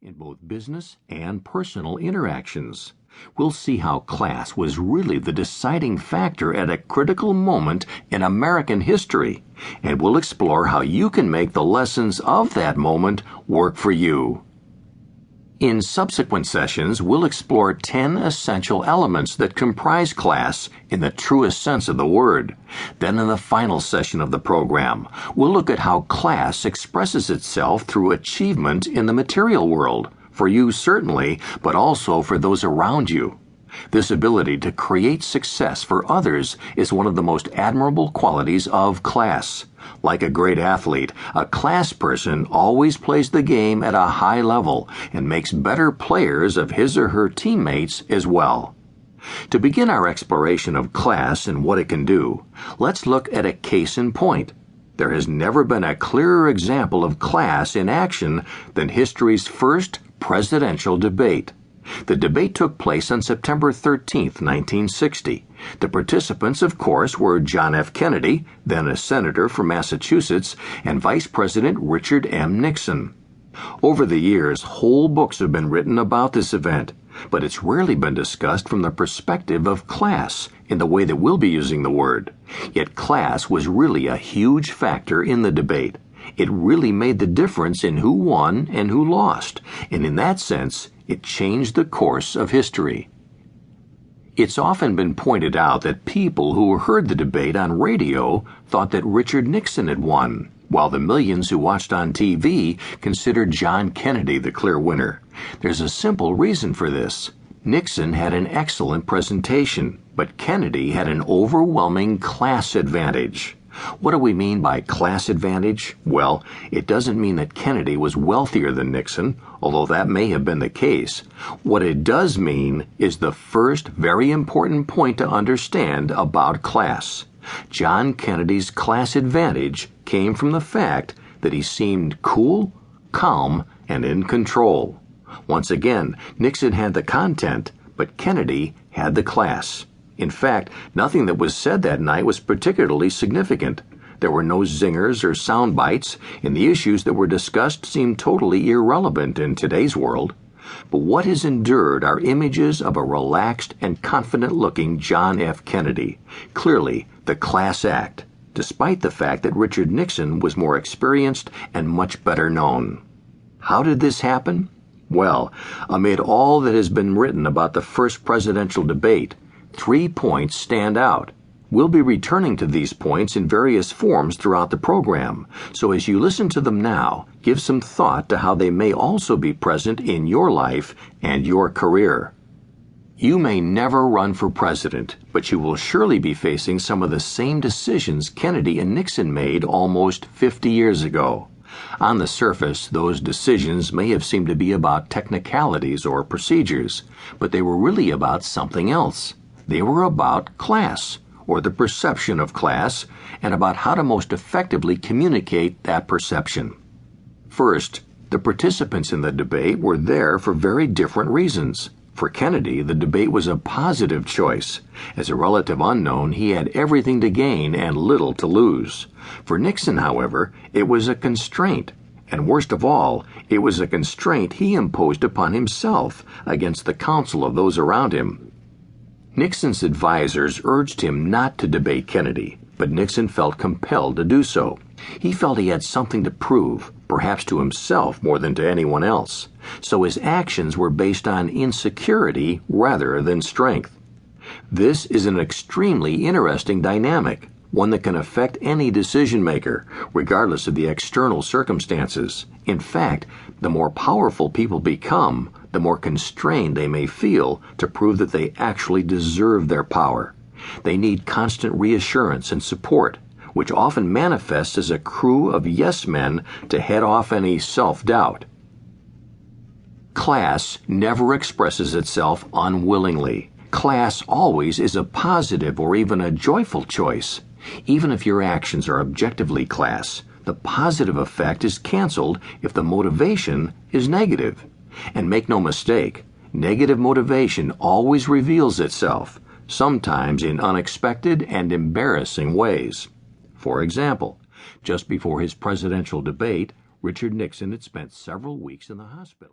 in both business and personal interactions. We'll see how class was really the deciding factor at a critical moment in American history, and we'll explore how you can make the lessons of that moment work for you. In subsequent sessions, we'll explore 10 essential elements that comprise class in the truest sense of the word. Then in the final session of the program, we'll look at how class expresses itself through achievement in the material world, for you certainly, but also for those around you. This ability to create success for others is one of the most admirable qualities of class. Like a great athlete, a class person always plays the game at a high level and makes better players of his or her teammates as well. To begin our exploration of class and what it can do, let's look at a case in point. There has never been a clearer example of class in action than history's first presidential debate. The debate took place on September 13, 1960. The participants, of course, were John F. Kennedy, then a senator from Massachusetts, and Vice President Richard M. Nixon. Over the years, whole books have been written about this event, but it's rarely been discussed from the perspective of class, in the way that we'll be using the word. Yet class was really a huge factor in the debate. It really made the difference in who won and who lost, and in that sense, it changed the course of history. It's often been pointed out that people who heard the debate on radio thought that Richard Nixon had won, while the millions who watched on TV considered John Kennedy the clear winner. There's a simple reason for this. Nixon had an excellent presentation, but Kennedy had an overwhelming class advantage. What do we mean by class advantage? Well, it doesn't mean that Kennedy was wealthier than Nixon, although that may have been the case. What it does mean is the first very important point to understand about class. John Kennedy's class advantage came from the fact that he seemed cool, calm, and in control. Once again, Nixon had the content, but Kennedy had the class. In fact, nothing that was said that night was particularly significant. There were no zingers or sound bites, and the issues that were discussed seemed totally irrelevant in today's world. But what has endured are images of a relaxed and confident-looking John F. Kennedy, clearly the class act, despite the fact that Richard Nixon was more experienced and much better known. How did this happen? Well, amid all that has been written about the first presidential debate, 3 points stand out. We'll be returning to these points in various forms throughout the program, so as you listen to them now, give some thought to how they may also be present in your life and your career. You may never run for president, but you will surely be facing some of the same decisions Kennedy and Nixon made almost 50 years ago. On the surface, those decisions may have seemed to be about technicalities or procedures, but they were really about something else. They were about class, or the perception of class, and about how to most effectively communicate that perception. First, the participants in the debate were there for very different reasons. For Kennedy, the debate was a positive choice. As a relative unknown, he had everything to gain and little to lose. For Nixon, however, it was a constraint. And worst of all, it was a constraint he imposed upon himself against the counsel of those around him. Nixon's advisers urged him not to debate Kennedy, but Nixon felt compelled to do so. He felt he had something to prove, perhaps to himself more than to anyone else, so his actions were based on insecurity rather than strength. This is an extremely interesting dynamic, one that can affect any decision-maker, regardless of the external circumstances. In fact, the more powerful people become, the more constrained they may feel to prove that they actually deserve their power. They need constant reassurance and support, which often manifests as a crew of yes-men to head off any self-doubt. Class never expresses itself unwillingly. Class always is a positive or even a joyful choice. Even if your actions are objectively class, the positive effect is canceled if the motivation is negative. And make no mistake, negative motivation always reveals itself, sometimes in unexpected and embarrassing ways. For example, just before his presidential debate, Richard Nixon had spent several weeks in the hospital.